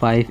5،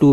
2،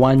1،